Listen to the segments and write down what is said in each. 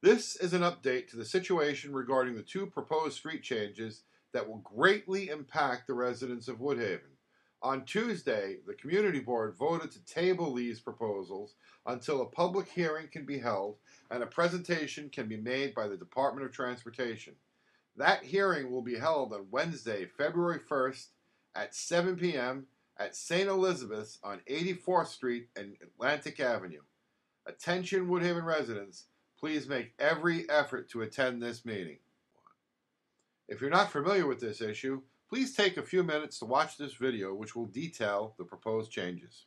This is an update to the situation regarding the two proposed street changes that will greatly impact the residents of Woodhaven. On Tuesday, the Community Board voted to table these proposals until a public hearing can be held and a presentation can be made by the Department of Transportation. That hearing will be held on Wednesday, February 1st at 7 p.m. at St. Elizabeth's on 84th Street and Atlantic Avenue. Attention Woodhaven residents, please make every effort to attend this meeting. If you're not familiar with this issue, please take a few minutes to watch this video which will detail the proposed changes.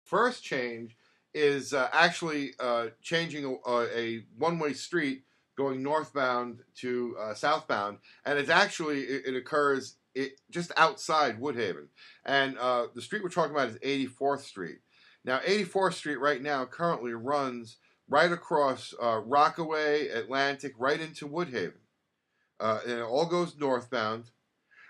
First change is actually changing a one-way street going northbound to southbound, and it occurs just outside Woodhaven. And the street we're talking about is 84th Street. Now, 84th Street right now currently runs right across Rockaway, Atlantic, right into Woodhaven. And it all goes northbound.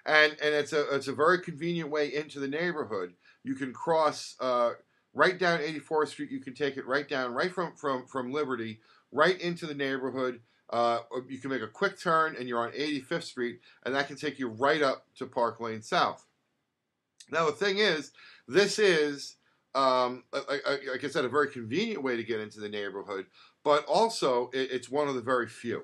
And it's a very convenient way into the neighborhood. You can cross right down 84th Street. You can take it right down, right from Liberty, right into the neighborhood. You can make a quick turn and you're on 85th Street, and that can take you right up to Park Lane South. Now, the thing is, this is, like I said, a very convenient way to get into the neighborhood, but also it's one of the very few.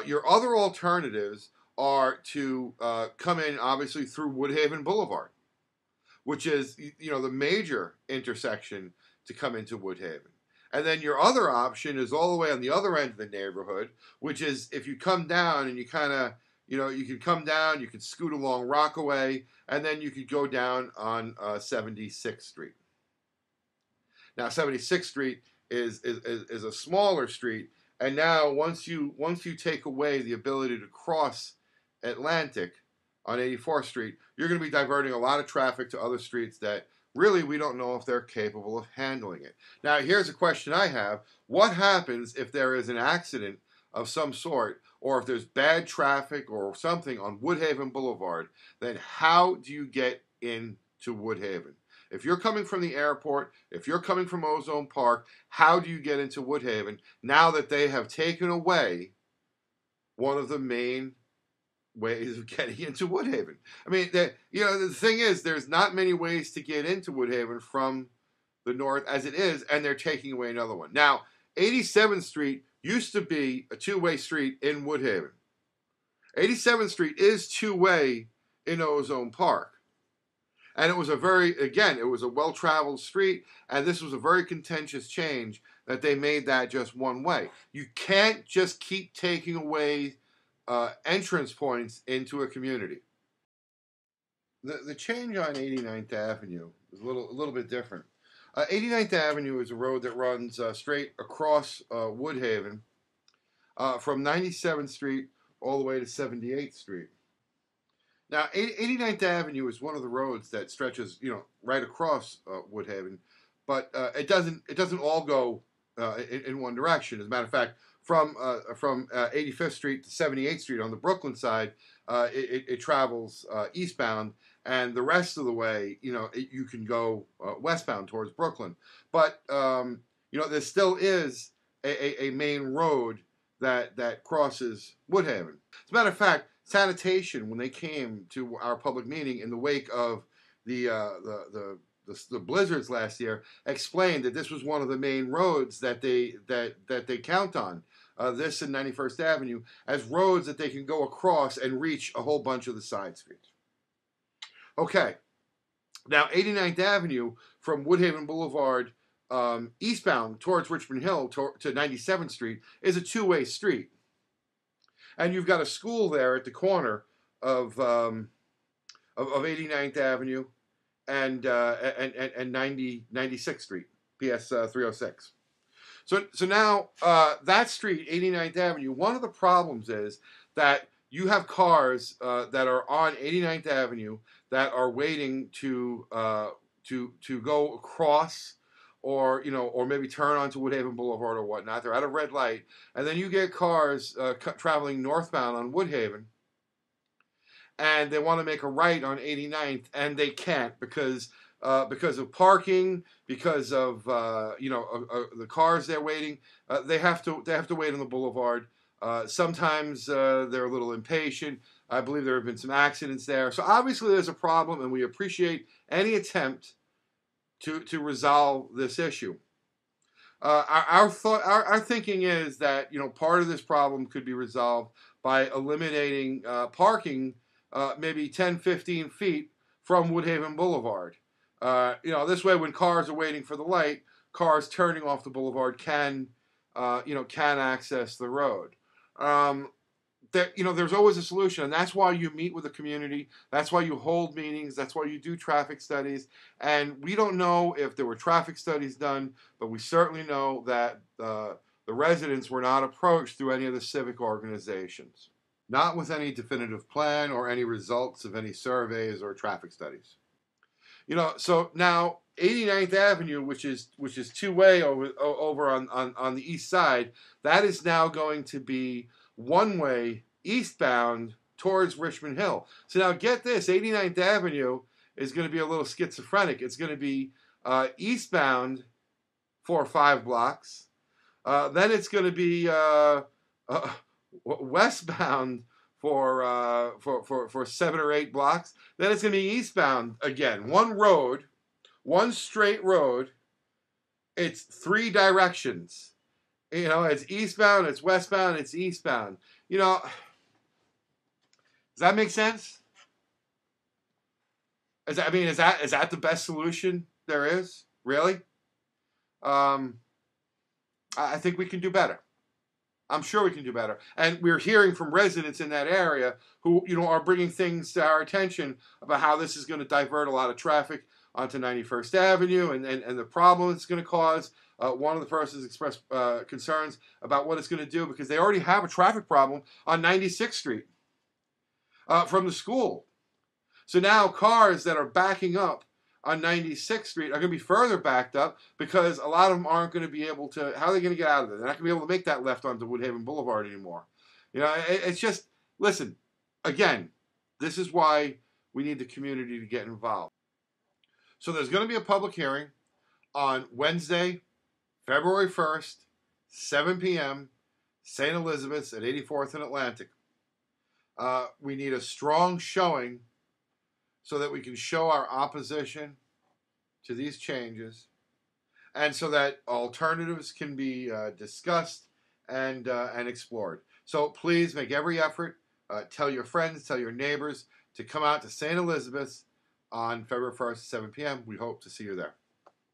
Your other alternatives are to come in, obviously, through Woodhaven Boulevard, which is, the major intersection to come into Woodhaven. And then your other option is all the way on the other end of the neighborhood, which is if you come down and you kind of, you can come down, you can scoot along Rockaway, and then you could go down on 76th Street. Now, 76th Street is a smaller street, and now once you take away the ability to cross Atlantic on 84th Street, you're going to be diverting a lot of traffic to other streets that really we don't know if they're capable of handling it. Now, here's a question I have. What happens if there is an accident of some sort, or if there's bad traffic or something on Woodhaven Boulevard? Then how do you get into Woodhaven? If you're coming from the airport, if you're coming from Ozone Park, how do you get into Woodhaven now that they have taken away one of the main ways of getting into Woodhaven? I mean, the thing is, there's not many ways to get into Woodhaven from the north as it is, and they're taking away another one. Now, 87th Street used to be a two-way street in Woodhaven. 87th Street is two-way in Ozone Park. And it was it was a well-traveled street, and this was a very contentious change that they made that just one way. You can't just keep taking away entrance points into a community. The change on 89th Avenue is a little bit different. 89th Avenue is a road that runs straight across Woodhaven from 97th Street all the way to 78th Street. Now, 89th Avenue is one of the roads that stretches, right across Woodhaven, but it doesn't all go in one direction. As a matter of fact, from 85th Street to 78th Street on the Brooklyn side, it travels eastbound, and the rest of the way, you can go westbound towards Brooklyn. But there still is a main road that crosses Woodhaven. As a matter of fact, sanitation, when they came to our public meeting in the wake of the blizzards last year, explained that this was one of the main roads that they count on, this and 91st Avenue, as roads that they can go across and reach a whole bunch of the side streets. Okay, now 89th Avenue from Woodhaven Boulevard eastbound towards Richmond Hill to 97th Street is a two-way street. And you've got a school there at the corner of 89th Avenue and 96th Street, PS 306. So now that street, 89th Avenue, one of the problems is that you have cars that are on 89th Avenue that are waiting to go across, or maybe turn onto Woodhaven Boulevard or whatnot. They're at a red light, and then you get cars traveling northbound on Woodhaven, and they want to make a right on 89th, and they can't because because of parking, because of the cars they're waiting. They have to wait on the boulevard. Sometimes they're a little impatient. I believe there have been some accidents there. So obviously there's a problem, and we appreciate any attempt to resolve this issue. Our thinking is that part of this problem could be resolved by eliminating parking maybe 10, 15 feet from Woodhaven Boulevard. This way, when cars are waiting for the light, cars turning off the boulevard can access the road. There's always a solution, and that's why you meet with the community. That's why you hold meetings. That's why you do traffic studies. And we don't know if there were traffic studies done, but we certainly know that the residents were not approached through any of the civic organizations, not with any definitive plan or any results of any surveys or traffic studies. So now 89th Avenue, which is two-way over on the east side, that is now going to be one-way eastbound towards Richmond Hill. So now get this, 89th Avenue is going to be a little schizophrenic. It's going to be eastbound for 5 blocks. Then it's going to be westbound for 7 or 8 blocks. Then it's going to be eastbound again. One road, one straight road. It's 3 directions. It's eastbound, it's westbound, it's eastbound. Does that make sense? Is that the best solution there is? Really? I think we can do better. I'm sure we can do better. And we're hearing from residents in that area who, are bringing things to our attention about how this is going to divert a lot of traffic onto 91st Avenue and the problem it's going to cause. One of the persons expressed concerns about what it's going to do because they already have a traffic problem on 96th Street from the school. So now cars that are backing up on 96th Street are going to be further backed up because a lot of them aren't going to be able to. How are they going to get out of there? They're not going to be able to make that left onto Woodhaven Boulevard anymore. It's just, listen, again, this is why we need the community to get involved. So there's going to be a public hearing on Wednesday, February 1st, 7 p.m., St. Elizabeth's at 84th and Atlantic. We need a strong showing so that we can show our opposition to these changes and so that alternatives can be discussed and explored. So please make every effort. Tell your friends, tell your neighbors to come out to St. Elizabeth's on February 1st, 7 p.m. We hope to see you there.